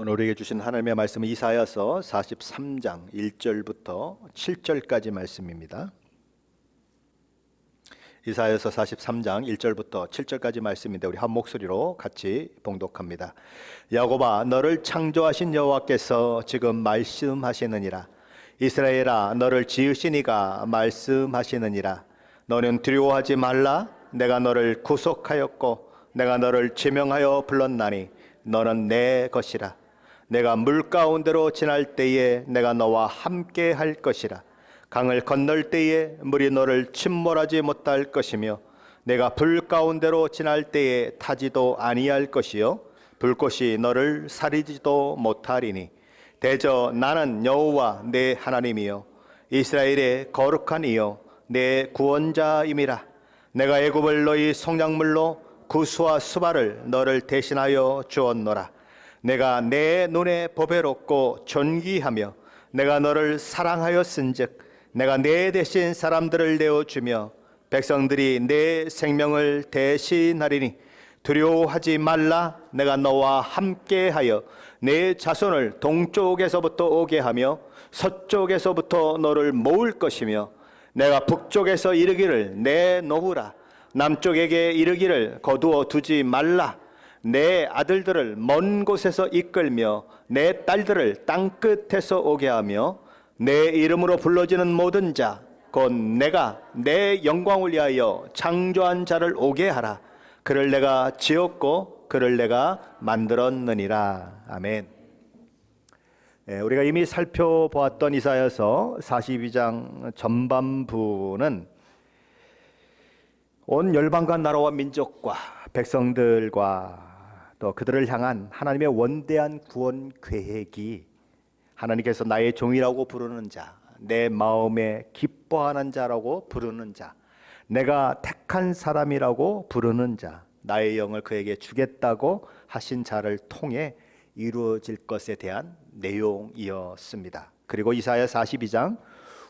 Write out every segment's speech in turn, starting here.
오늘 우리에게 주신 하나님의 말씀은 이사야서 43장 1절부터 7절까지 말씀입니다. 이사야서 43장 1절부터 7절까지 말씀인데 우리 한 목소리로 같이 봉독합니다. 야곱아, 너를 창조하신 여호와께서 지금 말씀하시느니라. 이스라엘아, 너를 지으신 이가 말씀하시느니라. 너는 두려워하지 말라. 내가 너를 구속하였고 내가 너를 지명하여 불렀나니 너는 내 것이라. 내가 물 가운데로 지날 때에 내가 너와 함께 할 것이라. 강을 건널 때에 물이 너를 침몰하지 못할 것이며 내가 불 가운데로 지날 때에 타지도 아니할 것이요 불꽃이 너를 사리지도 못하리니 대저 나는 여호와 내 하나님이요 이스라엘의 거룩한 이요 내 구원자임이라. 내가 애굽을 너희 성량물로 구스와 수발을 너를 대신하여 주었노라. 내가 내 눈에 보배롭고 존귀하며 내가 너를 사랑하였은즉 내가 내 대신 사람들을 내어주며 백성들이 내 생명을 대신하리니 두려워하지 말라. 내가 너와 함께하여 내 자손을 동쪽에서부터 오게 하며 서쪽에서부터 너를 모을 것이며 내가 북쪽에서 이르기를 내놓으라. 남쪽에게 이르기를 거두어 두지 말라. 내 아들들을 먼 곳에서 이끌며 내 딸들을 땅끝에서 오게 하며 내 이름으로 불러지는 모든 자 곧 내가 내 영광을 위하여 창조한 자를 오게 하라. 그를 내가 지었고 그를 내가 만들었느니라. 아멘. 우리가 이미 살펴보았던 이사야서 42장 전반부는 온 열방과 나라와 민족과 백성들과 또 그들을 향한 하나님의 원대한 구원 계획이 하나님께서 나의 종이라고 부르는 자, 내 마음에 기뻐하는 자라고 부르는 자, 내가 택한 사람이라고 부르는 자, 나의 영을 그에게 주겠다고 하신 자를 통해 이루어질 것에 대한 내용이었습니다. 그리고 이사야 42장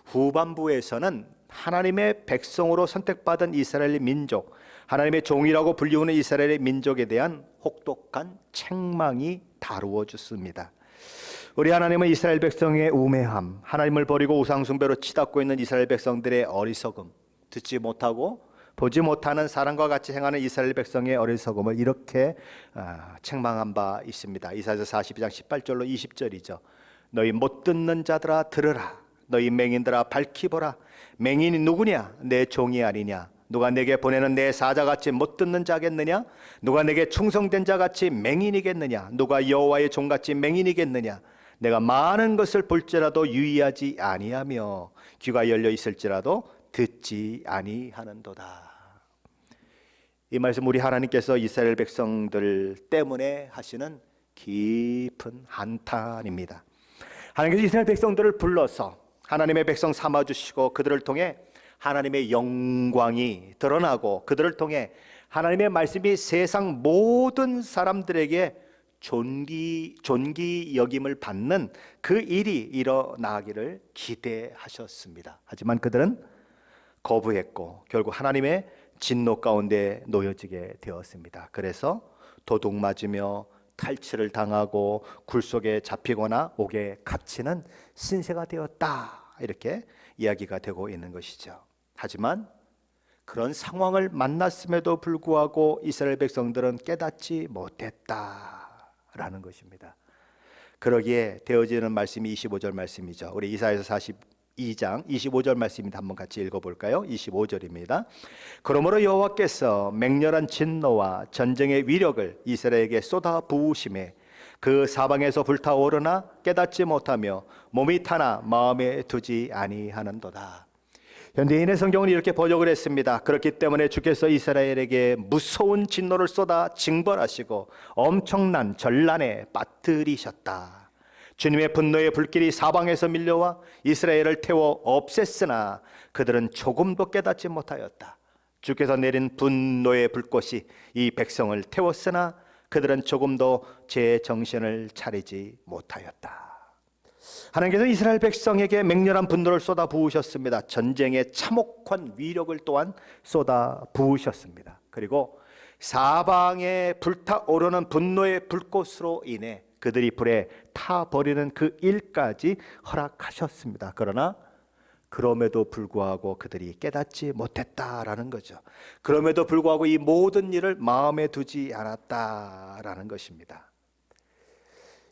후반부에서는 하나님의 백성으로 선택받은 이스라엘 민족, 하나님의 종이라고 불리우는 이스라엘의 민족에 대한 혹독한 책망이 다루어졌습니다. 우리 하나님은 이스라엘 백성의 우매함, 하나님을 버리고 우상숭배로 치닫고 있는 이스라엘 백성들의 어리석음, 듣지 못하고 보지 못하는 사람과 같이 행하는 이스라엘 백성의 어리석음을 이렇게 책망한 바 있습니다. 이사야서 42장 18절로 20절이죠. 너희 못 듣는 자들아 들으라. 너희 맹인들아 밝히 보라. 맹인이 누구냐? 내 종이 아니냐? 누가 내게 보내는 내 사자같이 못 듣는 자겠느냐? 누가 내게 충성된 자같이 맹인이겠느냐? 누가 여호와의 종같이 맹인이겠느냐? 내가 많은 것을 볼지라도 유의하지 아니하며 귀가 열려 있을지라도 듣지 아니하는도다. 이 말씀 우리 하나님께서 이스라엘 백성들 때문에 하시는 깊은 한탄입니다. 하나님께서 이스라엘 백성들을 불러서 하나님의 백성 삼아주시고 그들을 통해 하나님의 영광이 드러나고 그들을 통해 하나님의 말씀이 세상 모든 사람들에게 존귀 여김을 받는 그 일이 일어나기를 기대하셨습니다. 하지만 그들은 거부했고 결국 하나님의 진노 가운데 놓여지게 되었습니다. 그래서 도둑 맞으며 탈취를 당하고 굴 속에 잡히거나 옥에 갇히는 신세가 되었다, 이렇게 이야기가 되고 있는 것이죠. 하지만 그런 상황을 만났음에도 불구하고 이스라엘 백성들은 깨닫지 못했다라는 것입니다. 그러기에 되어지는 말씀이 25절 말씀이죠. 우리 이사야서 42장 25절 말씀입니다. 한번 같이 읽어볼까요? 25절입니다. 그러므로 여호와께서 맹렬한 진노와 전쟁의 위력을 이스라엘에게 쏟아 부으심에 그 사방에서 불타오르나 깨닫지 못하며 몸이 타나 마음에 두지 아니하는도다. 현대인의 성경은 이렇게 번역을 했습니다. 그렇기 때문에 주께서 이스라엘에게 무서운 진노를 쏟아 징벌하시고 엄청난 전란에 빠뜨리셨다. 주님의 분노의 불길이 사방에서 밀려와 이스라엘을 태워 없앴으나 그들은 조금도 깨닫지 못하였다. 주께서 내린 분노의 불꽃이 이 백성을 태웠으나 그들은 조금도 제 정신을 차리지 못하였다. 하나님께서 이스라엘 백성에게 맹렬한 분노를 쏟아 부으셨습니다. 전쟁의 참혹한 위력을 또한 쏟아 부으셨습니다. 그리고 사방에 불타오르는 분노의 불꽃으로 인해 그들이 불에 타 버리는 그 일까지 허락하셨습니다. 그러나 그럼에도 불구하고 그들이 깨닫지 못했다라는 거죠. 그럼에도 불구하고 이 모든 일을 마음에 두지 않았다라는 것입니다.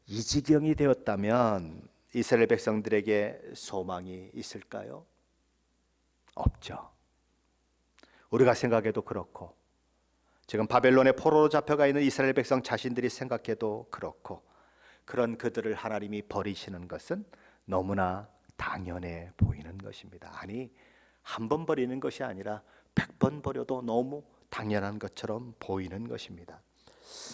이 지경이 되었다면 이스라엘 백성들에게 소망이 있을까요? 없죠. 우리가 생각해도 그렇고, 지금 바벨론의 포로로 잡혀가 있는 이스라엘 백성 자신들이 생각해도 그렇고, 그런 그들을 하나님이 버리시는 것은 너무나 당연해 보이는 것입니다. 아니, 한 번 버리는 것이 아니라 100번 버려도 너무 당연한 것처럼 보이는 것입니다.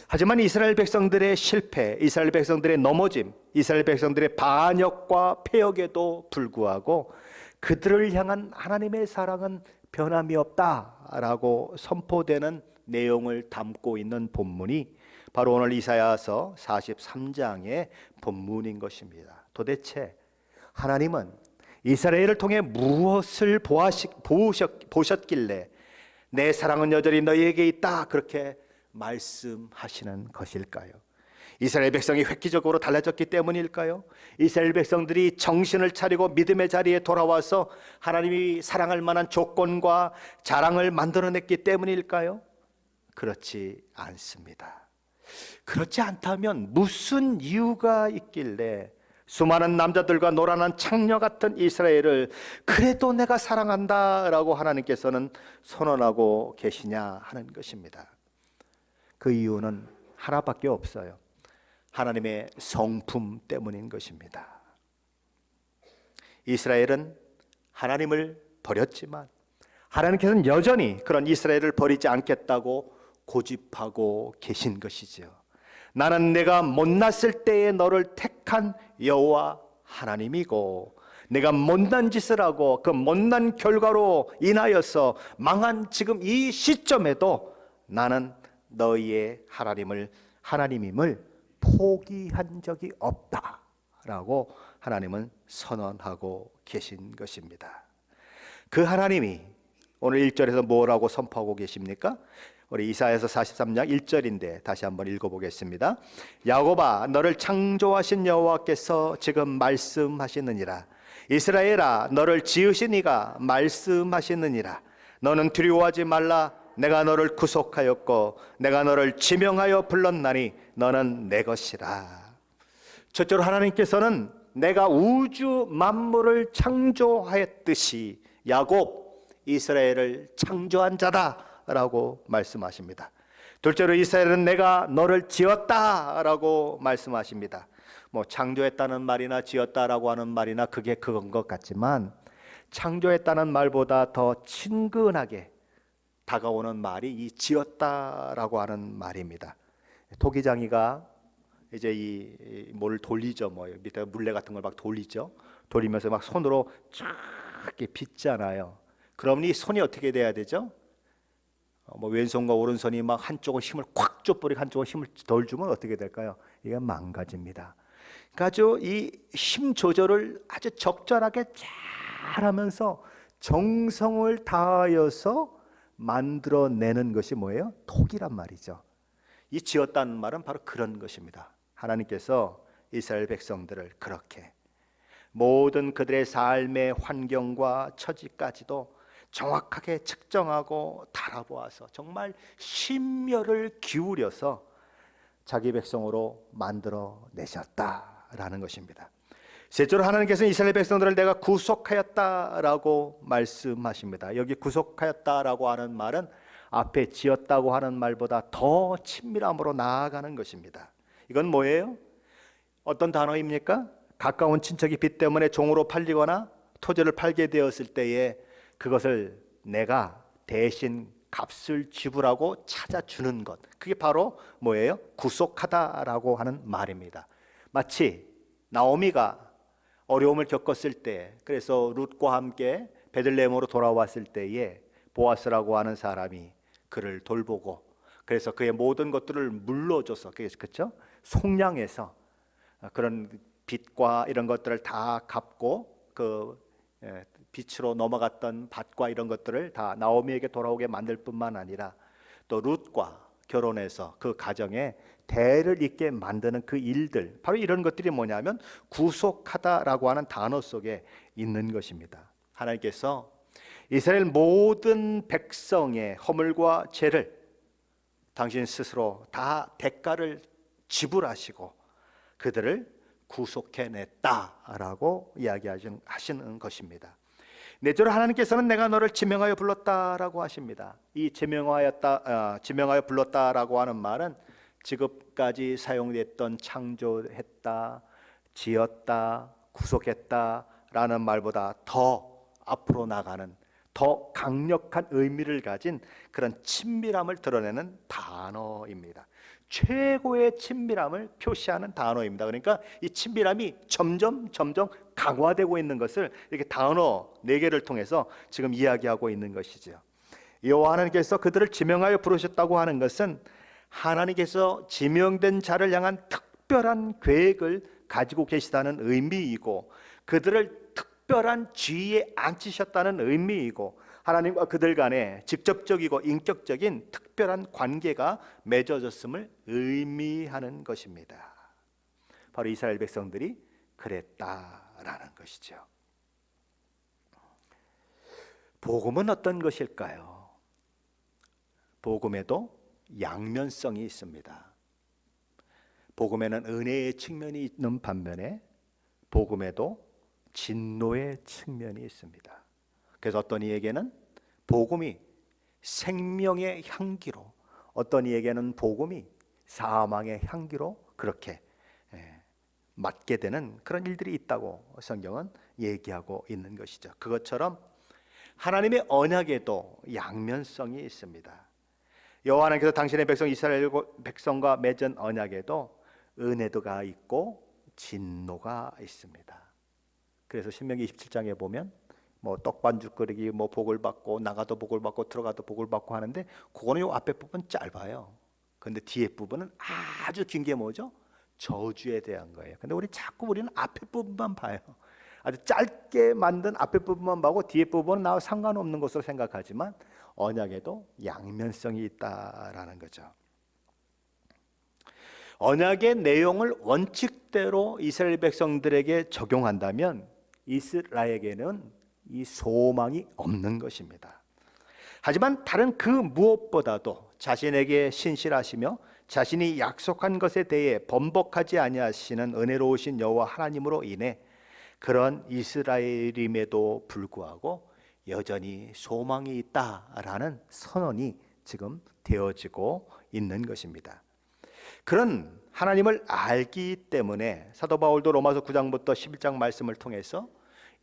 하지만 이스라엘 백성들의 실패, 이스라엘 백성들의 넘어짐, 이스라엘 백성들의 반역과 폐역에도 불구하고 그들을 향한 하나님의 사랑은 변함이 없다라고 선포되는 내용을 담고 있는 본문이 바로 오늘 이사야서 43장의 본문인 것입니다. 도대체 하나님은 이스라엘을 통해 무엇을 보셨길래 내 사랑은 여전히 너희에게 있다 그렇게 말씀하시는 것일까요? 이스라엘 백성이 획기적으로 달라졌기 때문일까요? 이스라엘 백성들이 정신을 차리고 믿음의 자리에 돌아와서 하나님이 사랑할 만한 조건과 자랑을 만들어냈기 때문일까요? 그렇지 않습니다. 그렇지 않다면 무슨 이유가 있길래 수많은 남자들과 노란한 창녀 같은 이스라엘을 그래도 내가 사랑한다라고 하나님께서는 선언하고 계시냐 하는 것입니다. 그 이유는 하나밖에 없어요. 하나님의 성품 때문인 것입니다. 이스라엘은 하나님을 버렸지만 하나님께서는 여전히 그런 이스라엘을 버리지 않겠다고 고집하고 계신 것이죠. 나는 내가 못났을 때에 너를 택한 여호와 하나님이고, 내가 못난 짓을 하고 그 못난 결과로 인하여서 망한 지금 이 시점에도 나는 너희의 하나님임을 포기한 적이 없다라고 하나님은 선언하고 계신 것입니다. 그 하나님이 오늘 1절에서 뭐라고 선포하고 계십니까? 우리 이사야서 43장 1절인데 다시 한번 읽어보겠습니다. 야곱아, 너를 창조하신 여호와께서 지금 말씀하시느니라. 이스라엘아, 너를 지으신 이가 말씀하시느니라. 너는 두려워하지 말라. 내가 너를 구속하였고 내가 너를 지명하여 불렀나니 너는 내 것이라. 첫째로 하나님께서는 내가 우주 만물을 창조하였듯이 야곱, 이스라엘을 창조한 자다라고 말씀하십니다. 둘째로 이스라엘은 내가 너를 지었다라고 말씀하십니다. 뭐 창조했다는 말이나 지었다라고 하는 말이나 그게 그건 것 같지만, 창조했다는 말보다 더 친근하게 다가오는 말이 이 지었다라고 하는 말입니다. 토기장이가 이제 이 뭘 돌리죠. 뭐 밑에 물레 같은 걸 막 돌리죠. 돌리면서 막 손으로 쫙 이렇게 빚잖아요. 그럼 이 손이 어떻게 돼야 되죠? 뭐 왼손과 오른손이 막 한쪽은 힘을 콱 줘버리고 한쪽은 힘을 덜 주면 어떻게 될까요? 이게 망가집니다. 그러니까 아주 이 힘 조절을 아주 적절하게 잘 하면서 정성을 다하여서 만들어내는 것이 뭐예요? 토기란 말이죠. 이 지었다는 말은 바로 그런 것입니다. 하나님께서 이스라엘 백성들을 그렇게 모든 그들의 삶의 환경과 처지까지도 정확하게 측정하고 달아보아서 정말 심혈을 기울여서 자기 백성으로 만들어내셨다라는 것입니다. 셋째로 하나님께서는 이스라엘 백성들을 내가 구속하였다라고 말씀하십니다. 여기 구속하였다라고 하는 말은 앞에 지었다고 하는 말보다 더 친밀함으로 나아가는 것입니다. 이건 뭐예요? 어떤 단어입니까? 가까운 친척이 빚 때문에 종으로 팔리거나 토지를 팔게 되었을 때에 그것을 내가 대신 값을 지불하고 찾아주는 것, 그게 바로 뭐예요? 구속하다라고 하는 말입니다. 마치 나오미가 어려움을 겪었을 때, 그래서 룻과 함께 베들레헴으로 돌아왔을 때에 보아스라고 하는 사람이 그를 돌보고, 그래서 그의 모든 것들을 물러줘서, 그렇죠? 속량해서 그런 빚과 이런 것들을 다 갚고 그 빛으로 넘어갔던 밭과 이런 것들을 다 나오미에게 돌아오게 만들 뿐만 아니라 또 룻과 결혼해서 그 가정에 대를 잇게 만드는 그 일들, 바로 이런 것들이 뭐냐면 구속하다라고 하는 단어 속에 있는 것입니다. 하나님께서 이스라엘 모든 백성의 허물과 죄를 당신 스스로 다 대가를 지불하시고 그들을 구속해냈다라고 이야기하시는 것입니다. 넷째로 하나님께서는 내가 너를 지명하여 불렀다라고 하십니다. 이 지명하여 불렀다라고 하는 말은 지금까지 사용됐던 창조했다, 지었다, 구속했다라는 말보다 더 앞으로 나가는 더 강력한 의미를 가진 그런 친밀함을 드러내는 단어입니다. 최고의 친밀함을 표시하는 단어입니다. 그러니까 이 친밀함이 점점 강화되고 있는 것을 이렇게 단어 4개를 통해서 지금 이야기하고 있는 것이죠. 여호와 하나님께서 그들을 지명하여 부르셨다고 하는 것은 하나님께서 지명된 자를 향한 특별한 계획을 가지고 계시다는 의미이고 그들을 특별한 지위에 앉히셨다는 의미이고 하나님과 그들 간에 직접적이고 인격적인 특별한 관계가 맺어졌음을 의미하는 것입니다. 바로 이스라엘 백성들이 그랬다라는 것이죠. 복음은 어떤 것일까요? 복음에도 양면성이 있습니다. 복음에는 은혜의 측면이 있는 반면에 복음에도 진노의 측면이 있습니다. 그래서 어떤 이에게는 복음이 생명의 향기로, 어떤 이에게는 복음이 사망의 향기로 그렇게 맞게 되는 그런 일들이 있다고 성경은 얘기하고 있는 것이죠. 그것처럼 하나님의 언약에도 양면성이 있습니다. 여호와 하나님께서 당신의 백성 이스라엘 백성과 맺은 언약에도 은혜도가 있고 진노가 있습니다. 그래서 신명기 27장에 보면 뭐 떡반죽 끓이기 뭐 복을 받고 나가도 복을 받고 들어가도 복을 받고 하는데 그거는 요 앞에 부분 짧아요. 근데 뒤에 부분은 아주 긴 게 뭐죠? 저주에 대한 거예요. 근데 우리는 앞에 부분만 봐요. 아주 짧게 만든 앞에 부분만 보고 뒤에 부분은 나와 상관없는 것으로 생각하지만 언약에도 양면성이 있다라는 거죠. 언약의 내용을 원칙대로 이스라엘 백성들에게 적용한다면 이스라엘에게는 이 소망이 없는 것입니다. 하지만 다른 그 무엇보다도 자신에게 신실하시며 자신이 약속한 것에 대해 번복하지 아니하시는 은혜로우신 여호와 하나님으로 인해 그런 이스라엘임에도 불구하고 여전히 소망이 있다라는 선언이 지금 되어지고 있는 것입니다. 그런 하나님을 알기 때문에 사도 바울도 로마서 9장부터 11장 말씀을 통해서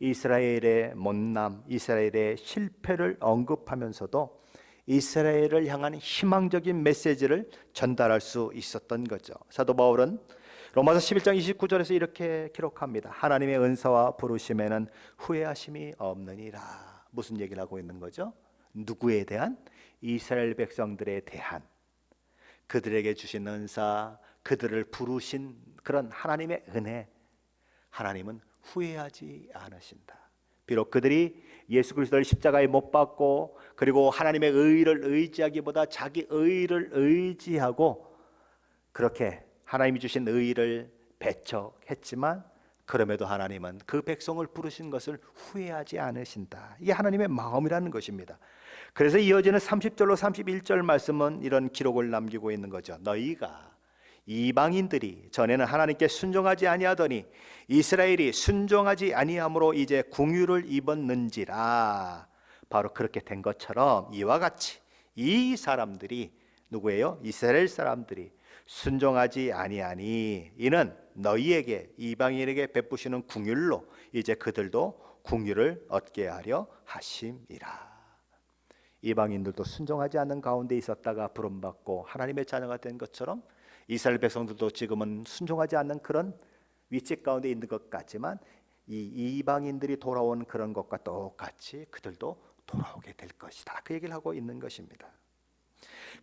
이스라엘의 못남, 이스라엘의 실패를 언급하면서도 이스라엘을 향한 희망적인 메시지를 전달할 수 있었던 거죠. 사도 바울은 로마서 11장 29절에서 이렇게 기록합니다. 하나님의 은사와 부르심에는 후회하심이 없느니라. 무슨 얘기를 하고 있는 거죠? 누구에 대한? 이스라엘 백성들에 대한 그들에게 주신 은사, 그들을 부르신 그런 하나님의 은혜, 하나님은 후회하지 않으신다. 비록 그들이 예수 그리스도를 십자가에 못 박고 그리고 하나님의 의를 의지하기보다 자기 의를 의지하고 그렇게 하나님이 주신 의를 배척했지만 그럼에도 하나님은 그 백성을 부르신 것을 후회하지 않으신다. 이게 하나님의 마음이라는 것입니다. 그래서 이어지는 30절로 31절 말씀은 이런 기록을 남기고 있는 거죠. 너희가 이방인들이 전에는 하나님께 순종하지 아니하더니 이스라엘이 순종하지 아니함으로 이제 궁유를 입었는지라. 바로 그렇게 된 것처럼 이와 같이 이 사람들이 누구예요? 이스라엘 사람들이 순종하지 아니하니 이는 너희에게 이방인에게 베푸시는 궁율로 이제 그들도 궁율을 얻게 하려 하심이라. 이방인들도 순종하지 않는 가운데 있었다가 부름받고 하나님의 자녀가 된 것처럼 이스라엘 백성들도 지금은 순종하지 않는 그런 위치 가운데 있는 것 같지만 이 이방인들이 돌아온 그런 것과 똑같이 그들도 돌아오게 될 것이다. 그 얘기를 하고 있는 것입니다.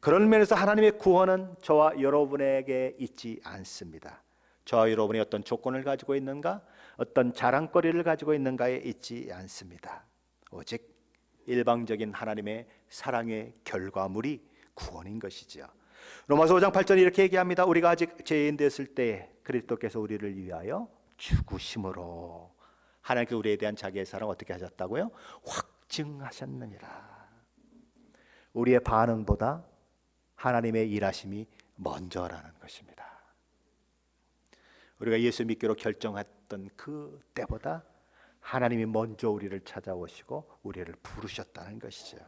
그런 면에서 하나님의 구원은 저와 여러분에게 있지 않습니다. 저와 여러분이 어떤 조건을 가지고 있는가, 어떤 자랑거리를 가지고 있는가에 있지 않습니다. 오직 일방적인 하나님의 사랑의 결과물이 구원인 것이지요. 로마서 5장 8절에 이렇게 얘기합니다. 우리가 아직 죄인 되었을 때 그리스도께서 우리를 위하여 죽으심으로 하나님께서 우리에 대한 자기의 사랑 어떻게 하셨다고요? 확증하셨느니라. 우리의 반응보다 하나님의 일하심이 먼저라는 것입니다. 우리가 예수 믿기로 결정했던 그 때보다 하나님이 먼저 우리를 찾아오시고 우리를 부르셨다는 것이죠.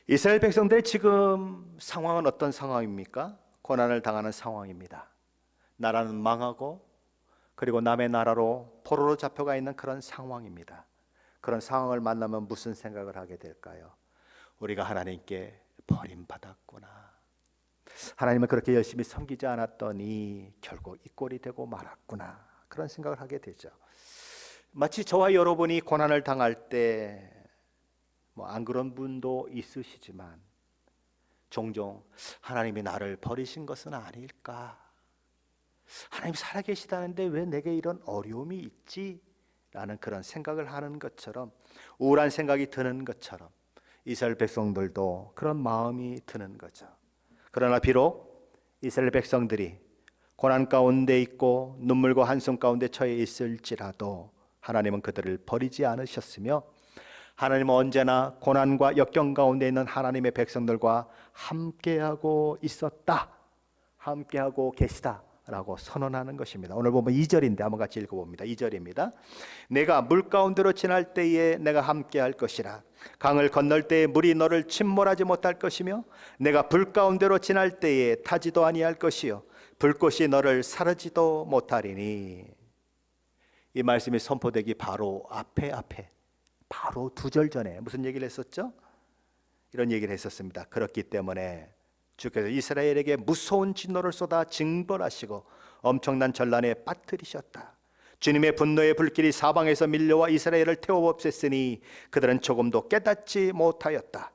이스라엘 백성들의 지금 상황은 어떤 상황입니까? 고난을 당하는 상황입니다. 나라는 망하고 그리고 남의 나라로 포로로 잡혀가 있는 그런 상황입니다. 그런 상황을 만나면 무슨 생각을 하게 될까요? 우리가 하나님께 버림받았구나. 하나님은 그렇게 열심히 섬기지 않았더니 결국 이 꼴이 되고 말았구나. 그런 생각을 하게 되죠. 마치 저와 여러분이 고난을 당할 때 안 그런 분도 있으시지만 종종 하나님이 나를 버리신 것은 아닐까? 하나님 살아계시다는데 왜 내게 이런 어려움이 있지? 라는 그런 생각을 하는 것처럼, 우울한 생각이 드는 것처럼 이스라엘 백성들도 그런 마음이 드는 거죠. 그러나 비록 이스라엘 백성들이 고난 가운데 있고 눈물과 한숨 가운데 처해 있을지라도 하나님은 그들을 버리지 않으셨으며 하나님은 언제나 고난과 역경 가운데 있는 하나님의 백성들과 함께하고 있었다, 함께하고 계시다라고 선언하는 것입니다. 오늘 보면 2절인데 한번 같이 읽어봅니다. 2절입니다. 내가 물 가운데로 지날 때에 내가 함께할 것이라. 강을 건널 때에 물이 너를 침몰하지 못할 것이며 내가 불 가운데로 지날 때에 타지도 아니할 것이요 불꽃이 너를 사르지도 못하리니. 이 말씀이 선포되기 바로 앞에 바로 2절 전에 무슨 얘기를 했었죠? 이런 얘기를 했었습니다. 그렇기 때문에 주께서 이스라엘에게 무서운 진노를 쏟아 징벌하시고 엄청난 전란에 빠뜨리셨다. 주님의 분노의 불길이 사방에서 밀려와 이스라엘을 태워 없앴으니 그들은 조금도 깨닫지 못하였다.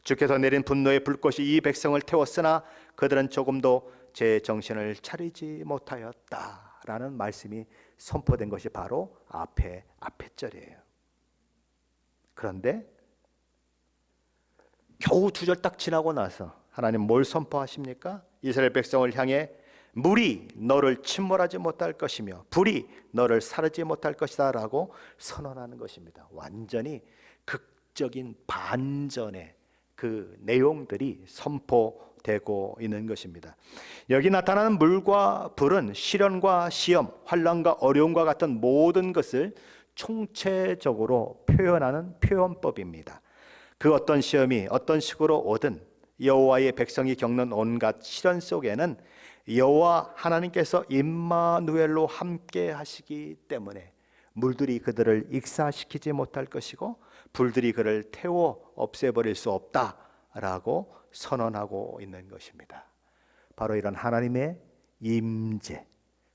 주께서 내린 분노의 불꽃이 이 백성을 태웠으나 그들은 조금도 제 정신을 차리지 못하였다. 라는 말씀이 선포된 것이 바로 앞에 절이에요. 그런데 겨우 2절 딱 지나고 나서 하나님 뭘 선포하십니까? 이스라엘 백성을 향해 물이 너를 침몰하지 못할 것이며 불이 너를 사르지 못할 것이다 라고 선언하는 것입니다. 완전히 극적인 반전의 그 내용들이 선포되고 있는 것입니다. 여기 나타나는 물과 불은 시련과 시험, 환난과 어려움과 같은 모든 것을 총체적으로 표현하는 표현법입니다. 그 어떤 시험이 어떤 식으로 오든 여호와의 백성이 겪는 온갖 시련 속에는 여호와 하나님께서 임마누엘로 함께 하시기 때문에 물들이 그들을 익사시키지 못할 것이고 불들이 그를 태워 없애버릴 수 없다라고 선언하고 있는 것입니다. 바로 이런 하나님의 임재,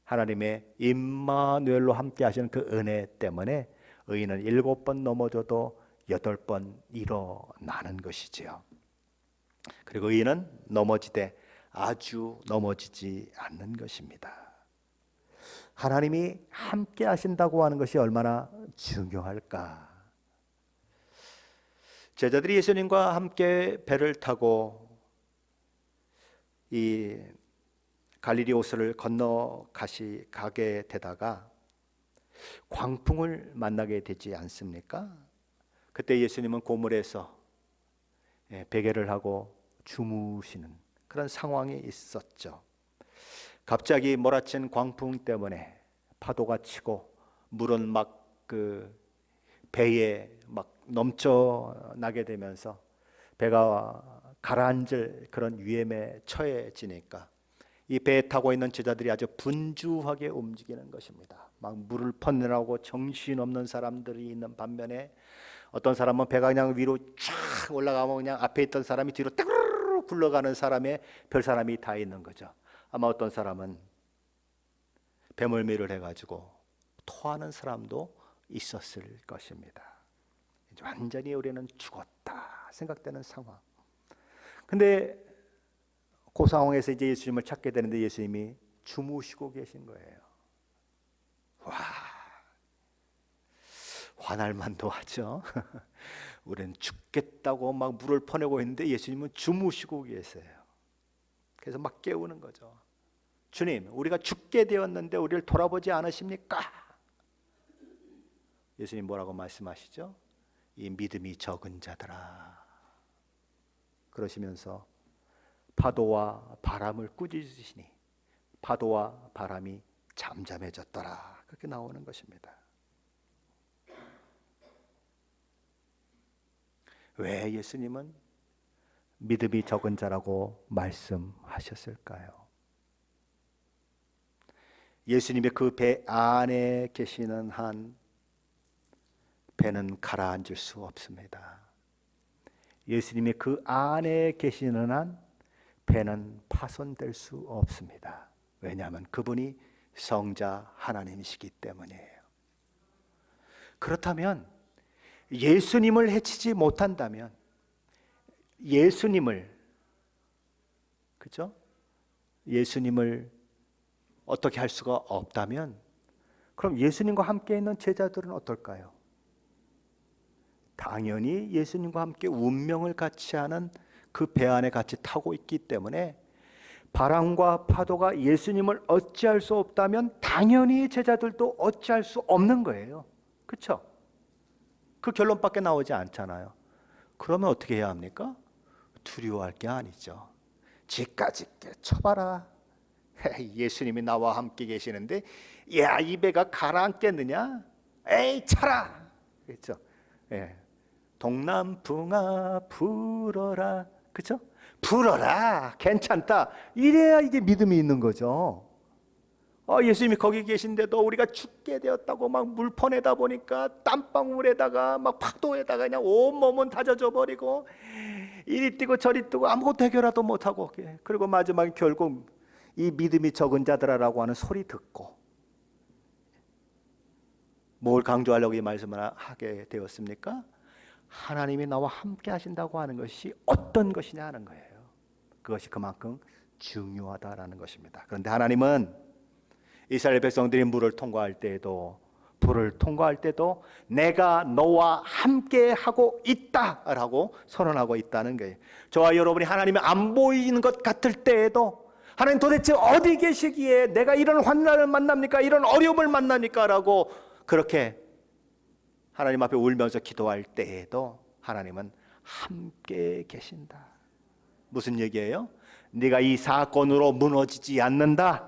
하나님의 임마누엘로 함께 하시는 그 은혜 때문에 의인은 7번 넘어져도 8번 일어나는 것이지요. 그리고 의인은 넘어지되 아주 넘어지지 않는 것입니다. 하나님이 함께 하신다고 하는 것이 얼마나 중요할까? 제자들이 예수님과 함께 배를 타고 이 갈릴리 호수를 건너 가게 되다가 광풍을 만나게 되지 않습니까? 그때 예수님은 고물에서 베개를 하고 주무시는 그런 상황이 있었죠. 갑자기 몰아친 광풍 때문에 파도가 치고 물은 막 그 배에 막 넘쳐나게 되면서 배가 가라앉을 그런 위험에 처해지니까 이 배에 타고 있는 제자들이 아주 분주하게 움직이는 것입니다. 막 물을 퍼내라고 정신없는 사람들이 있는 반면에 어떤 사람은 배가 그냥 위로 쫙 올라가면 그냥 앞에 있던 사람이 뒤로 따르르 굴러가는 사람의 별 사람이 다 있는 거죠. 아마 어떤 사람은 배멀미를 해가지고 토하는 사람도 있었을 것입니다. 완전히 우리는 죽었다 생각되는 상황. 근데 그 상황에서 이제 예수님을 찾게 되는데 예수님이 주무시고 계신 거예요. 와, 화날 만도 하죠. 우리는 죽겠다고 막 물을 퍼내고 있는데 예수님은 주무시고 계세요. 그래서 막 깨우는 거죠. 주님, 우리가 죽게 되었는데 우리를 돌아보지 않으십니까? 예수님 뭐라고 말씀하시죠? 이 믿음이 적은 자들아. 그러시면서 파도와 바람을 꾸짖으시니 파도와 바람이 잠잠해졌더라. 그렇게 나오는 것입니다. 왜 예수님은 믿음이 적은 자라고 말씀하셨을까요? 예수님의 그 배 안에 계시는 한 배는 가라앉을 수 없습니다. 예수님의 그 안에 계시는 한 배는 파손될 수 없습니다. 왜냐하면 그분이 성자 하나님이시기 때문이에요. 그렇다면 예수님을 해치지 못한다면, 그죠? 예수님을 어떻게 할 수가 없다면, 그럼 예수님과 함께 있는 제자들은 어떨까요? 당연히 예수님과 함께 운명을 같이 하는 그 배 안에 같이 타고 있기 때문에 바람과 파도가 예수님을 어찌할 수 없다면 당연히 제자들도 어찌할 수 없는 거예요. 그렇죠? 그 결론밖에 나오지 않잖아요. 그러면 어떻게 해야 합니까? 두려워할 게 아니죠. 지까지 쳐봐라. 예수님이 나와 함께 계시는데 야, 이 배가 가라앉겠느냐? 에이, 차라. 그렇죠? 예. 동남풍아 불어라. 그렇죠? 불어라. 괜찮다. 이래야 이게 믿음이 있는 거죠. 예수님이 거기 계신데도 우리가 죽게 되었다고 막 물퍼내다 보니까 땀방울에다가 막 파도에다가 그냥 온몸은 다 젖어 버리고 이리 뛰고 저리 뛰고 아무것도 해결하도 못하고, 그리고 마지막에 결국 이 믿음이 적은 자들아라고 하는 소리 듣고 뭘 강조하려고 이 말씀을 하게 되었습니까? 하나님이 나와 함께 하신다고 하는 것이 어떤 것이냐 하는 거예요. 그것이 그만큼 중요하다라는 것입니다. 그런데 하나님은 이스라엘 백성들이 물을 통과할 때에도, 불을 통과할 때도 내가 너와 함께 하고 있다라고 선언하고 있다는 거예요. 저와 여러분이 하나님이 안 보이는 것 같을 때에도 하나님 도대체 어디 계시기에 내가 이런 환난을 만납니까? 이런 어려움을 만납니까? 라고 그렇게 하나님 앞에 울면서 기도할 때에도 하나님은 함께 계신다. 무슨 얘기예요? 네가 이 사건으로 무너지지 않는다.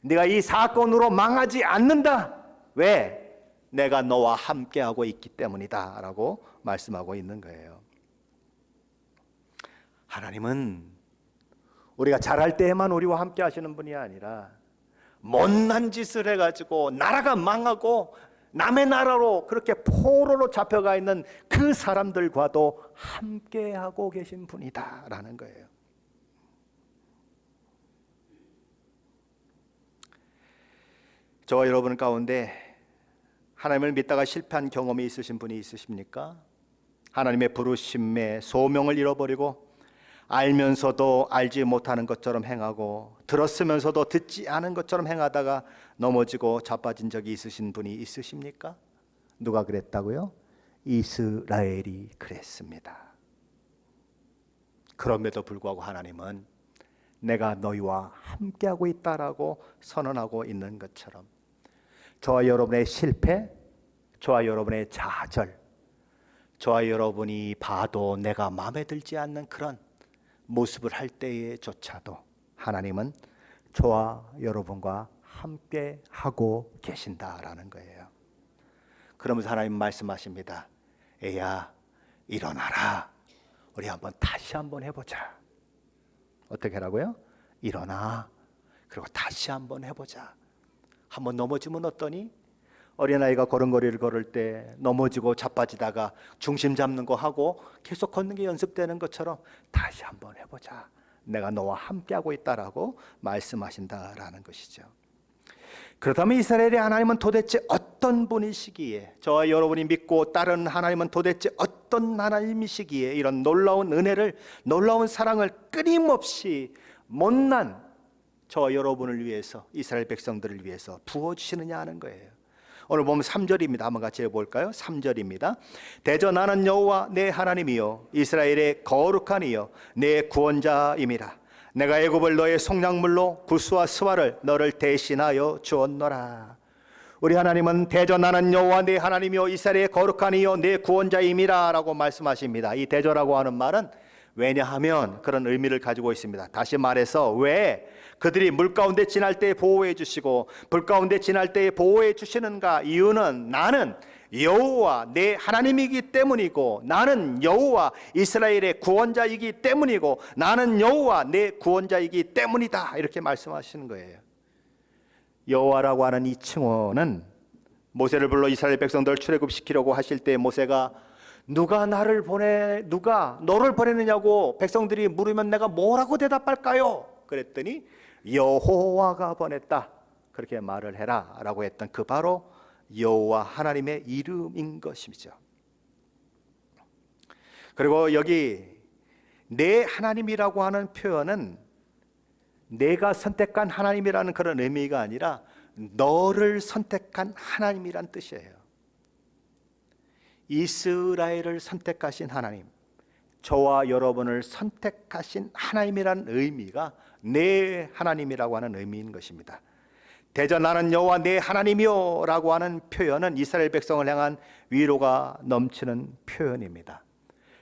네가 이 사건으로 망하지 않는다. 왜? 내가 너와 함께하고 있기 때문이다 라고 말씀하고 있는 거예요. 하나님은 우리가 잘할 때에만 우리와 함께 하시는 분이 아니라 못난 짓을 해가지고 나라가 망하고 남의 나라로 그렇게 포로로 잡혀가 있는 그 사람들과도 함께하고 계신 분이다 라는 거예요. 저와 여러분 가운데 하나님을 믿다가 실패한 경험이 있으신 분이 있으십니까? 하나님의 부르심에 소명을 잃어버리고 알면서도 알지 못하는 것처럼 행하고 들었으면서도 듣지 않은 것처럼 행하다가 넘어지고 자빠진 적이 있으신 분이 있으십니까? 누가 그랬다고요? 이스라엘이 그랬습니다. 그럼에도 불구하고 하나님은 내가 너희와 함께하고 있다라고 선언하고 있는 것처럼 저와 여러분의 실패, 저와 여러분의 좌절, 저와 여러분이 봐도 내가 마음에 들지 않는 그런 모습을 할 때에조차도 하나님은 저와 여러분과 함께 하고 계신다라는 거예요. 그러면서 하나님 말씀하십니다. 애야, 일어나라. 우리 다시 한번 해보자. 어떻게 하라고요? 일어나. 그리고 다시 한번 해보자. 한번 넘어지면 어떠니? 어린아이가 걸음걸이를 걸을 때 넘어지고 자빠지다가 중심 잡는 거 하고 계속 걷는 게 연습되는 것처럼 다시 한번 해보자. 내가 너와 함께하고 있다라고 말씀하신다라는 것이죠. 그렇다면 이스라엘의 하나님은 도대체 어떤 분이시기에, 저와 여러분이 믿고 따르는 하나님은 도대체 어떤 하나님이시기에 이런 놀라운 은혜를, 놀라운 사랑을 끊임없이 못난 저와 여러분을 위해서, 이스라엘 백성들을 위해서 부어주시느냐 하는 거예요. 오늘 보면 3절입니다. 한번 같이 해볼까요? 3절입니다. 대저 나는 여호와 내 하나님이요 이스라엘의 거룩한 이요 내 구원자임이라. 내가 애굽을 너의 속량물로 구스와 스바를 너를 대신하여 주었노라. 우리 하나님은 대전하는 여호와 네 하나님이요 이스라엘의 거룩한 이요 네 구원자임이라 라고 말씀하십니다. 이 대전하고 하는 말은 왜냐하면 그런 의미를 가지고 있습니다. 다시 말해서 왜 그들이 물 가운데 지날 때 보호해 주시고 불 가운데 지날 때 보호해 주시는가? 이유는 나는 여호와 내 하나님이기 때문이고, 나는 여호와 이스라엘의 구원자이기 때문이고, 나는 여호와 내 구원자이기 때문이다, 이렇게 말씀하시는 거예요. 여호와라고 하는 이 칭호는 모세를 불러 이스라엘 백성들을 출애굽시키려고 하실 때 모세가 누가 너를 보내느냐고 백성들이 물으면 내가 뭐라고 대답할까요? 그랬더니 여호와가 보냈다, 그렇게 말을 해라 라고 했던 그 바로 여호와 하나님의 이름인 것이죠. 그리고 여기 내 하나님이라고 하는 표현은 내가 선택한 하나님이라는 그런 의미가 아니라 너를 선택한 하나님이란 뜻이에요. 이스라엘을 선택하신 하나님, 저와 여러분을 선택하신 하나님이라는 의미가 내 하나님이라고 하는 의미인 것입니다. 대전 나는 여호와 내 하나님이요 라고 하는 표현은 이스라엘 백성을 향한 위로가 넘치는 표현입니다.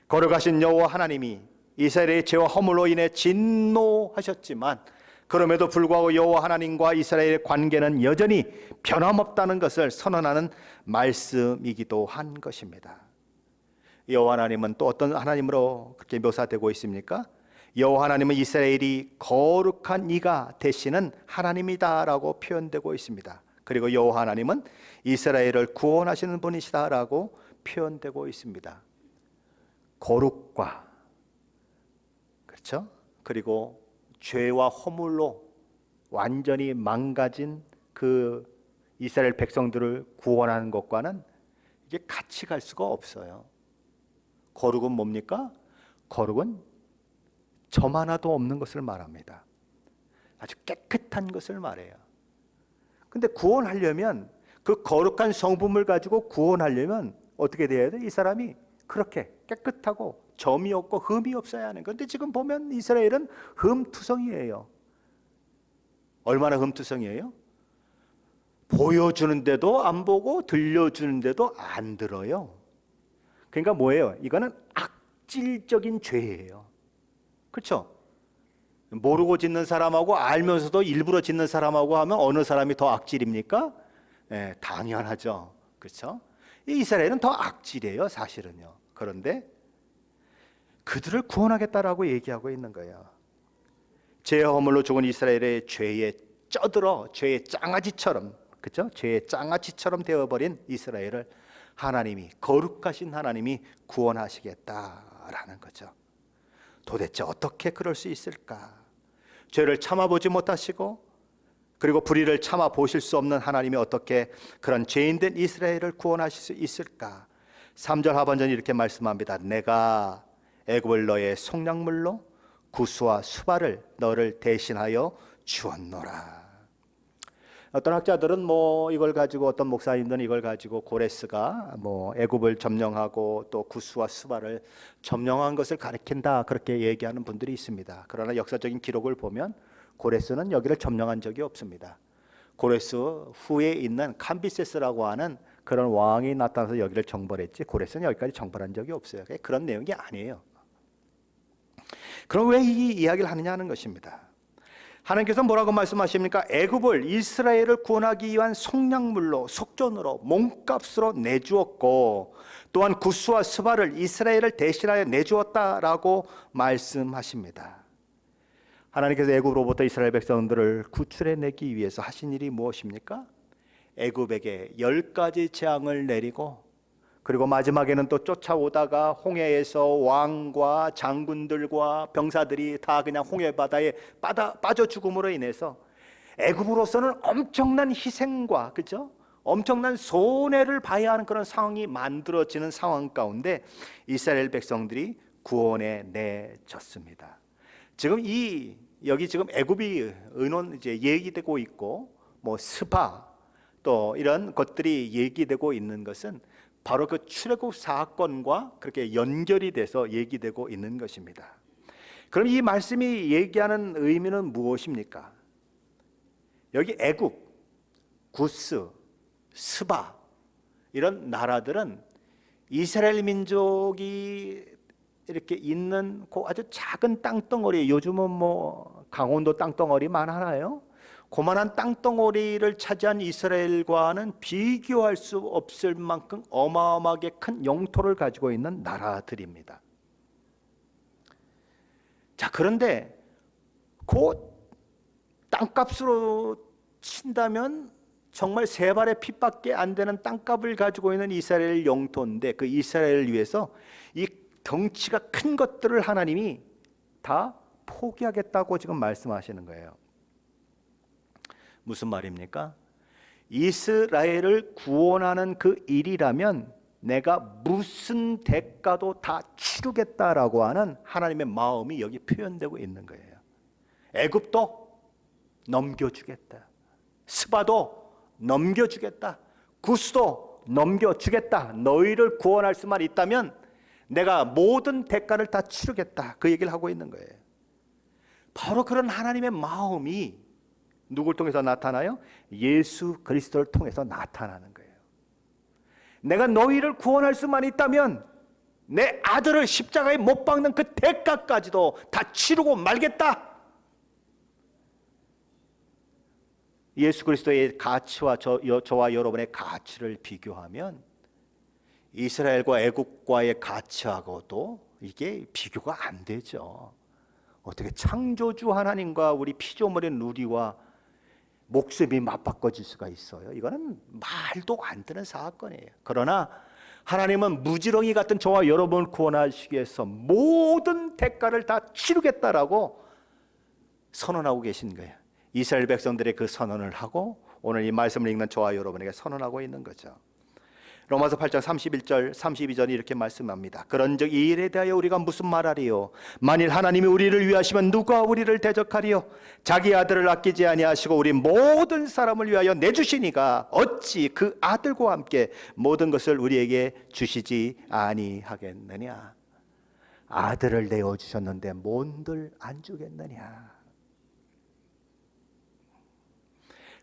거룩하신 여호와 하나님이 이스라엘의 죄와 허물로 인해 진노하셨지만 그럼에도 불구하고 여호와 하나님과 이스라엘의 관계는 여전히 변함없다는 것을 선언하는 말씀이기도 한 것입니다. 여호와 하나님은 또 어떤 하나님으로 그렇게 묘사되고 있습니까? 여호와 하나님은 이스라엘이 거룩한 이가 되시는 하나님이다라고 표현되고 있습니다. 그리고 여호와 하나님은 이스라엘을 구원하시는 분이시다라고 표현되고 있습니다. 거룩과, 그렇죠? 그리고 죄와 허물로 완전히 망가진 그 이스라엘 백성들을 구원하는 것과는 이게 같이 갈 수가 없어요. 거룩은 뭡니까? 거룩은 점 하나도 없는 것을 말합니다. 아주 깨끗한 것을 말해요. 근데 구원하려면, 그 거룩한 성품을 가지고 구원하려면 어떻게 돼야 돼? 이 사람이 그렇게 깨끗하고 점이 없고 흠이 없어야 하는 건데, 지금 보면 이스라엘은 흠투성이에요. 얼마나 흠투성이에요? 보여주는데도 안 보고 들려주는데도 안 들어요. 그러니까 뭐예요? 이거는 악질적인 죄예요. 그렇죠? 모르고 짓는 사람하고 알면서도 일부러 짓는 사람하고 하면 어느 사람이 더 악질입니까? 네, 당연하죠. 그렇죠? 이스라엘은 더 악질이에요, 사실은요. 그런데 그들을 구원하겠다라고 얘기하고 있는 거예요. 죄의 허물로 죽은 이스라엘의 죄에 쩌들어 죄의 짱아지처럼, 그렇죠? 죄의 짱아지처럼 되어버린 이스라엘을 하나님이, 거룩하신 하나님이 구원하시겠다라는 거죠. 도대체 어떻게 그럴 수 있을까? 죄를 참아보지 못하시고 그리고 불의를 참아보실 수 없는 하나님이 어떻게 그런 죄인된 이스라엘을 구원하실 수 있을까? 3절 하반전이 이렇게 말씀합니다. 내가 애굽을 너의 속량물로 구스와 수바를 너를 대신하여 주었노라. 어떤 학자들은 이걸 가지고, 어떤 목사님들은 이걸 가지고 고레스가 애굽을 점령하고 또 구스와 수바를 점령한 것을 가리킨다, 그렇게 얘기하는 분들이 있습니다. 그러나 역사적인 기록을 보면 고레스는 여기를 점령한 적이 없습니다. 고레스 후에 있는 캄비세스라고 하는 그런 왕이 나타나서 여기를 정벌했지, 고레스는 여기까지 정벌한 적이 없어요. 그런 내용이 아니에요. 그럼 왜 이 이야기를 하느냐 하는 것입니다. 하나님께서 뭐라고 말씀하십니까? 애굽을, 이스라엘을 구원하기 위한 속량물로, 속전으로, 몸값으로 내주었고, 또한 구스와 스바를 이스라엘을 대신하여 내주었다라고 말씀하십니다. 하나님께서 애굽으로부터 이스라엘 백성들을 구출해내기 위해서 하신 일이 무엇입니까? 애굽에게 10가지 재앙을 내리고, 그리고 마지막에는 또 쫓아오다가 홍해에서 왕과 장군들과 병사들이 다 그냥 홍해 바다에 빠져 죽음으로 인해서 애굽으로서는 엄청난 희생과, 그죠? 엄청난 손해를 봐야 하는 그런 상황이 만들어지는 상황 가운데 이스라엘 백성들이 구원해 내졌습니다. 지금 여기 지금 애굽이 이제 얘기되고 있고, 스바 또 이런 것들이 얘기되고 있는 것은 바로 그 출애굽 사건과 그렇게 연결이 돼서 얘기되고 있는 것입니다. 그럼 이 말씀이 얘기하는 의미는 무엇입니까? 여기 애굽, 구스, 스바 이런 나라들은 이스라엘 민족이 이렇게 있는 그 아주 작은 땅덩어리, 요즘은 뭐 강원도 땅덩어리만 하나요? 그만한 땅덩어리를 차지한 이스라엘과는 비교할 수 없을 만큼 어마어마하게 큰 영토를 가지고 있는 나라들입니다. 자, 그런데 그 땅값으로 친다면 정말 세 발의 핏밖에 안 되는 땅값을 가지고 있는 이스라엘 영토인데, 그 이스라엘을 위해서 이 덩치가 큰 것들을 하나님이 다 포기하겠다고 지금 말씀하시는 거예요. 무슨 말입니까? 이스라엘을 구원하는 그 일이라면 내가 무슨 대가도 다 치르겠다라고 하는 하나님의 마음이 여기 표현되고 있는 거예요. 애굽도 넘겨주겠다. 스바도 넘겨주겠다. 구스도 넘겨주겠다. 너희를 구원할 수만 있다면 내가 모든 대가를 다 치르겠다. 그 얘기를 하고 있는 거예요. 바로 그런 하나님의 마음이 누굴 통해서 나타나요? 예수 그리스도를 통해서 나타나는 거예요. 내가 너희를 구원할 수만 있다면 내 아들을 십자가에 못 박는 그 대가까지도 다 치르고 말겠다. 예수 그리스도의 가치와 저와 여러분의 가치를 비교하면 이스라엘과 애국과의 가치하고도 이게 비교가 안 되죠. 어떻게 창조주 하나님과 우리 피조물인 우리와 목숨이 맞바꿔질 수가 있어요? 이거는 말도 안 되는 사건이에요. 그러나 하나님은 무지렁이 같은 저와 여러분을 구원하시기 위해서 모든 대가를 다 치르겠다라고 선언하고 계신 거예요. 이스라엘 백성들의 그 선언을 하고 오늘 이 말씀을 읽는 저와 여러분에게 선언하고 있는 거죠. 로마서 8장 31절 32절이 이렇게 말씀합니다. 그런즉 이 일에 대하여 우리가 무슨 말하리요? 만일 하나님이 우리를 위하시면 누가 우리를 대적하리요? 자기 아들을 아끼지 아니하시고 우리 모든 사람을 위하여 내주시니가 어찌 그 아들과 함께 모든 것을 우리에게 주시지 아니하겠느냐? 아들을 내어주셨는데 뭔들 안 주겠느냐?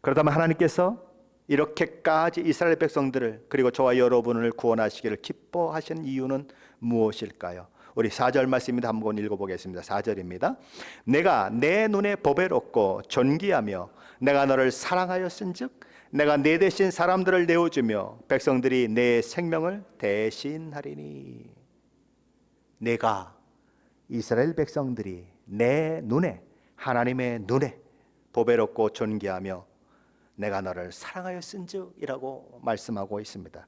그렇다면 하나님께서 이렇게까지 이스라엘 백성들을 그리고 저와 여러분을 구원하시기를 기뻐하신 이유는 무엇일까요? 우리 4절 말씀입니다. 한번 읽어보겠습니다. 4절입니다. 내가 내 눈에 보배롭고 존귀하며 내가 너를 사랑하였은즉 내가 내 대신 사람들을 내어주며 백성들이 내 생명을 대신하리니. 내가 이스라엘 백성들이 내 눈에, 하나님의 눈에 보배롭고 존귀하며 내가 너를 사랑하였은즉이라고 말씀하고 있습니다.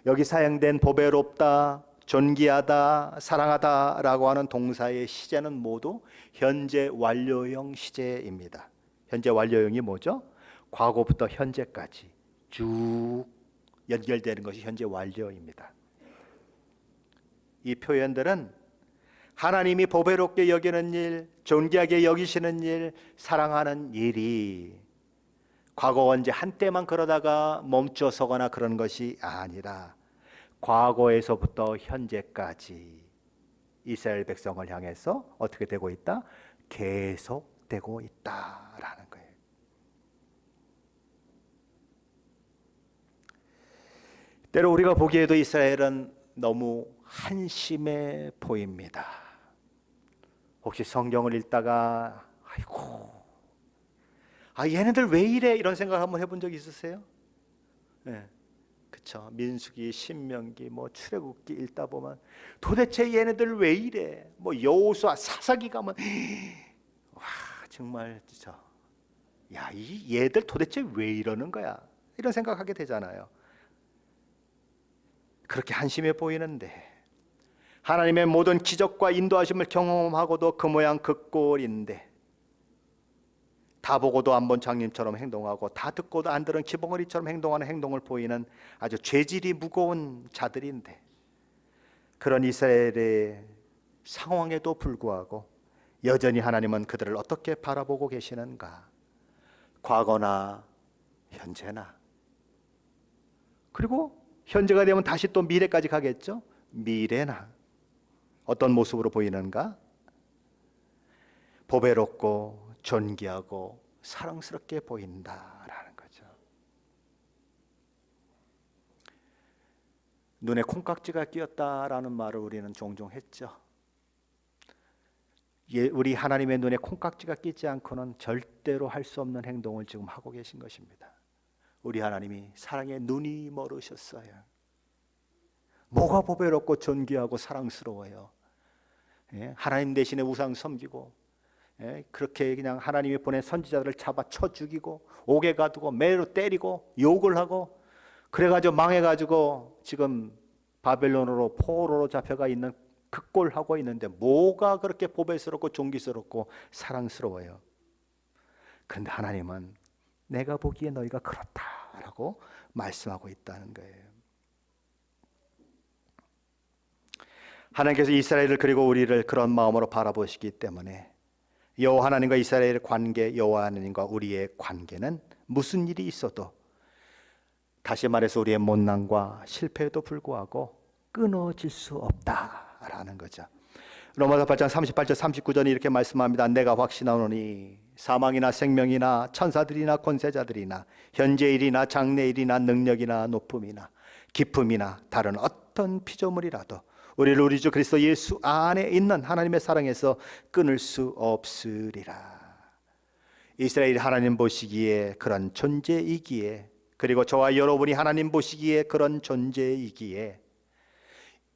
여기 사용된 보배롭다, 존귀하다, 사랑하다라고 하는 동사의 시제는 모두 현재 완료형 시제입니다. 현재 완료형이 뭐죠? 과거부터 현재까지 쭉 연결되는 것이 현재 완료입니다. 이 표현들은 하나님이 보배롭게 여기는 일, 존귀하게 여기시는 일, 사랑하는 일이 과거 언제 한때만 그러다가 멈춰서거나 그런 것이 아니라 과거에서부터 현재까지 이스라엘 백성을 향해서 어떻게 되고 있다? 계속되고 있다라는 거예요. 때로 우리가 보기에도 이스라엘은 너무 한심해 보입니다. 혹시 성경을 읽다가 아이고, 얘네들 왜 이래? 이런 생각을 한번 해본 적 있으세요? 네, 그렇죠. 민수기, 신명기, 뭐 출애굽기 읽다 보면 도대체 얘네들 왜 이래? 뭐 여호수아, 사사기 가면 와 정말 진짜 이 얘들 도대체 왜 이러는 거야? 이런 생각하게 되잖아요. 그렇게 한심해 보이는데 하나님의 모든 기적과 인도하심을 경험하고도 그 모양 그 꼴인데 다 보고도 안 본 장님처럼 행동하고 다 듣고도 안 들은 기벙어리처럼 행동하는 행동을 보이는 아주 죄질이 무거운 자들인데 그런 이스라엘의 상황에도 불구하고 여전히 하나님은 그들을 어떻게 바라보고 계시는가? 과거나 현재나 그리고 현재가 되면 다시 또 미래까지 가겠죠? 미래나 어떤 모습으로 보이는가? 보배롭고 존귀하고 사랑스럽게 보인다라는 거죠. 눈에 콩깍지가 끼었다라는 말을 우리는 종종 했죠. 우리 하나님의 눈에 콩깍지가 끼지 않고는 절대로 할 수 없는 행동을 지금 하고 계신 것입니다. 우리 하나님이 사랑의 눈이 멀으셨어요. 뭐가 보배롭고 존귀하고 사랑스러워요. 하나님 대신에 우상 섬기고, 그렇게 그냥 하나님이 보낸 선지자들을 잡아 쳐 죽이고 옥에 가두고 매로 때리고 욕을 하고 그래가지고 망해가지고 지금 바벨론으로 포로로 잡혀가 있는 그 꼴 하고 있는데 뭐가 그렇게 보배스럽고 존귀스럽고 사랑스러워요. 그런데 하나님은 내가 보기에 너희가 그렇다라고 말씀하고 있다는 거예요. 하나님께서 이스라엘을 그리고 우리를 그런 마음으로 바라보시기 때문에 여호와 하나님과 이스라엘의 관계, 여호와 하나님과 우리의 관계는 무슨 일이 있어도, 다시 말해서 우리의 못난과 실패에도 불구하고 끊어질 수 없다라는 거죠. 로마서 8장 38절 39절이 이렇게 말씀합니다. 내가 확신하노니 사망이나 생명이나 천사들이나 권세자들이나 현재일이나 장래일이나 능력이나 높음이나 기쁨이나 다른 어떤 피조물이라도 우리를 우리 주 그리스도 예수 안에 있는 하나님의 사랑에서 끊을 수 없으리라. 이스라엘이 하나님 보시기에 그런 존재이기에, 그리고 저와 여러분이 하나님 보시기에 그런 존재이기에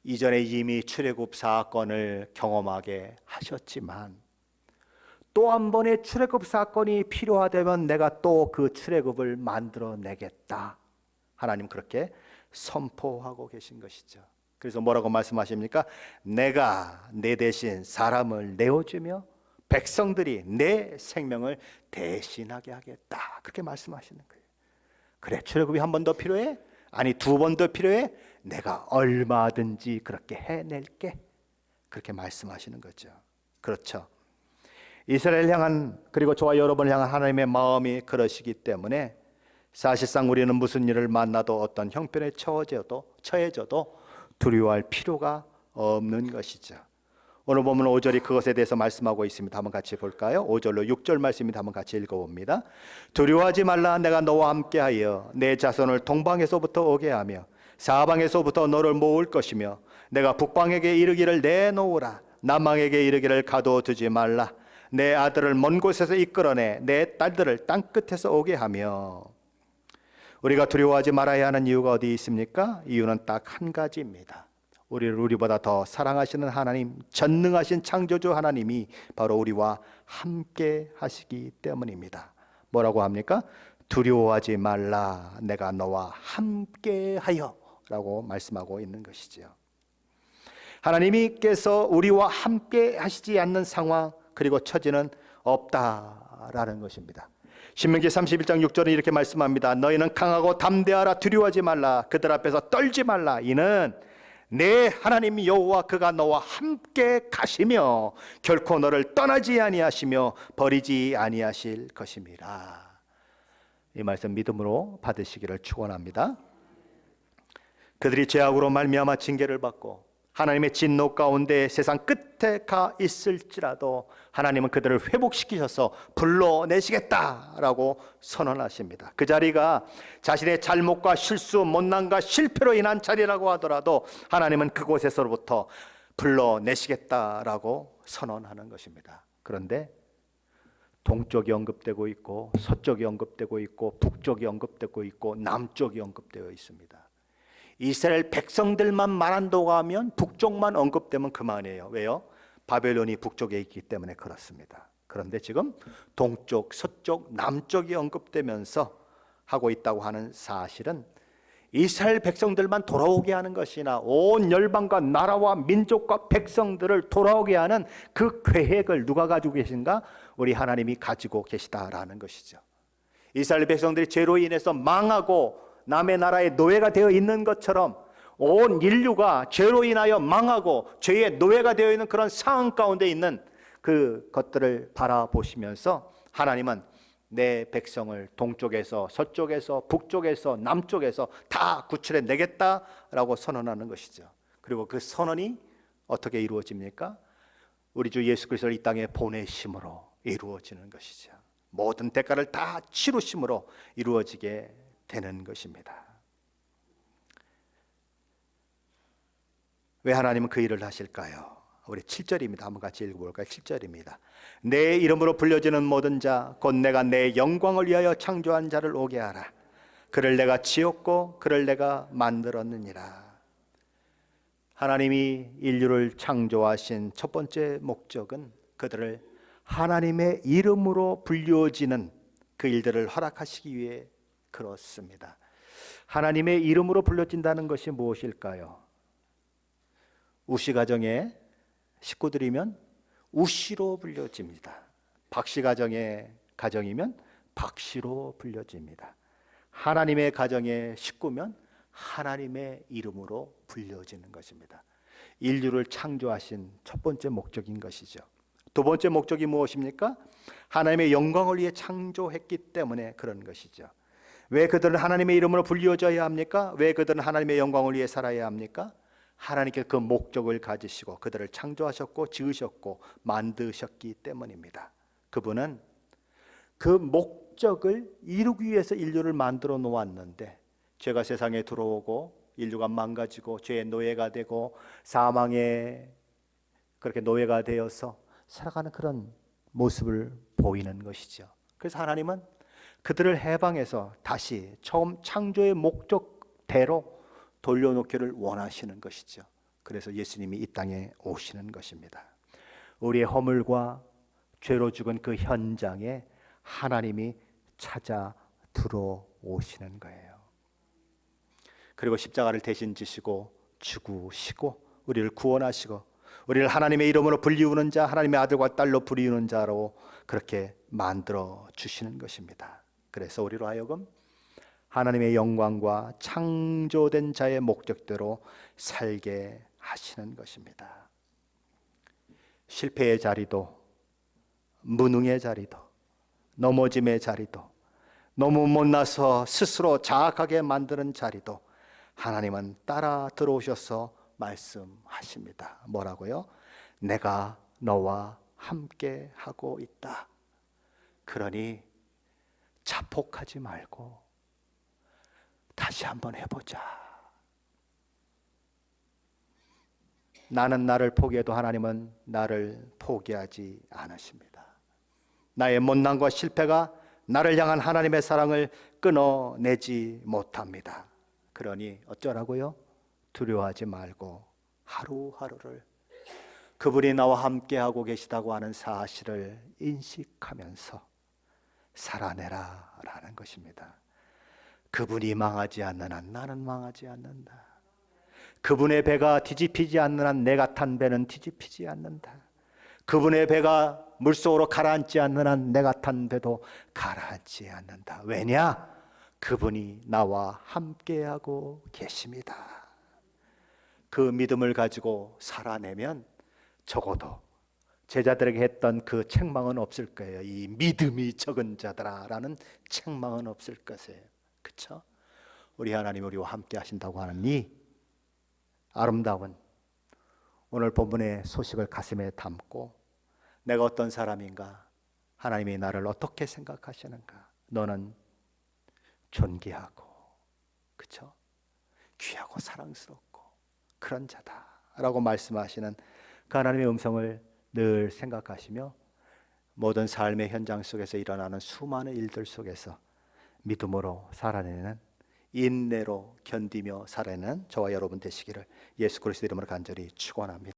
이전에 이미 출애굽 사건을 경험하게 하셨지만 또 한 번의 출애굽 사건이 필요하다면 내가 또 그 출애굽을 만들어내겠다. 하나님 그렇게 선포하고 계신 것이죠. 그래서 뭐라고 말씀하십니까? 내가 내 대신 사람을 내어주며 백성들이 내 생명을 대신하게 하겠다. 그렇게 말씀하시는 거예요. 그래, 출애굽이 한 번 더 필요해? 아니, 두 번 더 필요해? 내가 얼마든지 그렇게 해낼게. 그렇게 말씀하시는 거죠. 그렇죠. 이스라엘 향한, 그리고 저와 여러분을 향한 하나님의 마음이 그러시기 때문에 사실상 우리는 무슨 일을 만나도 어떤 형편에 처해져도 두려워할 필요가 없는 것이죠. 오늘 보면 5절이 그것에 대해서 말씀하고 있습니다. 한번 같이 볼까요? 5절로 6절 말씀입니다. 한번 같이 읽어봅니다. 두려워하지 말라. 내가 너와 함께하여 내 자손을 동방에서부터 오게 하며 사방에서부터 너를 모을 것이며 내가 북방에게 이르기를 내놓으라. 남방에게 이르기를 가둬두지 말라. 내 아들을 먼 곳에서 이끌어내 내 딸들을 땅끝에서 오게 하며. 우리가 두려워하지 말아야 하는 이유가 어디 있습니까? 이유는 딱 한 가지입니다. 우리를 우리보다 더 사랑하시는 하나님, 전능하신 창조주 하나님이 바로 우리와 함께 하시기 때문입니다. 뭐라고 합니까? 두려워하지 말라. 내가 너와 함께 하여 라고 말씀하고 있는 것이죠. 하나님께서 우리와 함께 하시지 않는 상황, 그리고 처지는 없다라는 것입니다. 신명기 31장 6절은 이렇게 말씀합니다. 너희는 강하고 담대하라. 두려워하지 말라. 그들 앞에서 떨지 말라. 이는 내 하나님 여호와 그가 너와 함께 가시며 결코 너를 떠나지 아니하시며 버리지 아니하실 것임이라. 이 말씀 믿음으로 받으시기를 축원합니다. 그들이 죄악으로 말미암아 징계를 받고 하나님의 진노 가운데 세상 끝에 가 있을지라도 하나님은 그들을 회복시키셔서 불러내시겠다라고 선언하십니다. 그 자리가 자신의 잘못과 실수, 못난과 실패로 인한 자리라고 하더라도 하나님은 그곳에서부터 불러내시겠다라고 선언하는 것입니다. 그런데 동쪽이 언급되고 있고 서쪽이 언급되고 있고 북쪽이 언급되고 있고 남쪽이 언급되어 있습니다. 이스라엘 백성들만 말한다고 하면 북쪽만 언급되면 그만이에요. 왜요? 바벨론이 북쪽에 있기 때문에 그렇습니다. 그런데 지금 동쪽, 서쪽, 남쪽이 언급되면서 하고 있다고 하는 사실은 이스라엘 백성들만 돌아오게 하는 것이나 온 열방과 나라와 민족과 백성들을 돌아오게 하는 그 계획을 누가 가지고 계신가? 우리 하나님이 가지고 계시다라는 것이죠. 이스라엘 백성들이 죄로 인해서 망하고 남의 나라의 노예가 되어 있는 것처럼 온 인류가 죄로 인하여 망하고 죄의 노예가 되어 있는 그런 상황 가운데 있는 그 것들을 바라보시면서 하나님은 내 백성을 동쪽에서 서쪽에서 북쪽에서 남쪽에서 다 구출해 내겠다라고 선언하는 것이죠. 그리고 그 선언이 어떻게 이루어집니까? 우리 주 예수 그리스도를 이 땅에 보내심으로 이루어지는 것이죠. 모든 대가를 다 치루심으로 이루어지게 되는 것입니다. 왜 하나님은 그 일을 하실까요? 우리 7절입니다. 한번 같이 읽어볼까요? 7절입니다. 내 이름으로 불려지는 모든 자 곧 내가 내 영광을 위하여 창조한 자를 오게 하라. 그를 내가 지었고 그를 내가 만들었느니라. 하나님이 인류를 창조하신 첫 번째 목적은 그들을 하나님의 이름으로 불려지는 그 일들을 허락하시기 위해 그렇습니다. 하나님의 이름으로 불려진다는 것이 무엇일까요? 우씨 가정의 식구들이면 우씨로 불려집니다. 박씨 가정의 가정이면 박씨로 불려집니다. 하나님의 가정의 식구면 하나님의 이름으로 불려지는 것입니다. 인류를 창조하신 첫 번째 목적인 것이죠. 두 번째 목적이 무엇입니까? 하나님의 영광을 위해 창조했기 때문에 그런 것이죠. 왜 그들은 하나님의 이름으로 불려져야 합니까? 왜 그들은 하나님의 영광을 위해 살아야 합니까? 하나님께 그 목적을 가지시고 그들을 창조하셨고 지으셨고 만드셨기 때문입니다. 그분은 그 목적을 이루기 위해서 인류를 만들어 놓았는데 죄가 세상에 들어오고 인류가 망가지고 죄의 노예가 되고 사망에 그렇게 노예가 되어서 살아가는 그런 모습을 보이는 것이죠. 그래서 하나님은 그들을 해방해서 다시 처음 창조의 목적대로 돌려놓기를 원하시는 것이죠. 그래서 예수님이 이 땅에 오시는 것입니다. 우리의 허물과 죄로 죽은 그 현장에 하나님이 찾아 들어오시는 거예요. 그리고 십자가를 대신 지시고 죽으시고 우리를 구원하시고 우리를 하나님의 이름으로 불리우는 자, 하나님의 아들과 딸로 부리우는 자로 그렇게 만들어 주시는 것입니다. 그래서 우리로 하여금 하나님의 영광과 창조된 자의 목적대로 살게 하시는 것입니다. 실패의 자리도, 무능의 자리도, 넘어짐의 자리도, 너무 못나서 스스로 자학하게 만드는 자리도 하나님은 따라 들어오셔서 말씀하십니다. 뭐라고요? 내가 너와 함께 하고 있다. 그러니 자폭하지 말고 다시 한번 해보자. 나는 나를 포기해도 하나님은 나를 포기하지 않으십니다. 나의 못난과 실패가 나를 향한 하나님의 사랑을 끊어내지 못합니다. 그러니 어쩌라고요? 두려워하지 말고 하루하루를 그분이 나와 함께하고 계시다고 하는 사실을 인식하면서 살아내라 라는 것입니다. 그분이 망하지 않는 한 나는 망하지 않는다. 그분의 배가 뒤집히지 않는 한 내가 탄 배는 뒤집히지 않는다. 그분의 배가 물속으로 가라앉지 않는 한 내가 탄 배도 가라앉지 않는다. 왜냐? 그분이 나와 함께하고 계십니다. 그 믿음을 가지고 살아내면 적어도 제자들에게 했던 그 책망은 없을 거예요. 이 믿음이 적은 자들아라는 책망은 없을 것이에요. 그렇죠? 우리 하나님 우리와 함께 하신다고 하는 이 아름다운 오늘 본문의 소식을 가슴에 담고 내가 어떤 사람인가? 하나님이 나를 어떻게 생각하시는가? 너는 존귀하고 그렇죠? 귀하고 사랑스럽고 그런 자다라고 말씀하시는 그 하나님의 음성을 늘 생각하시며 모든 삶의 현장 속에서 일어나는 수많은 일들 속에서 믿음으로 살아내는 인내로 견디며 살아내는 저와 여러분 되시기를 예수 그리스도 이름으로 간절히 축원합니다.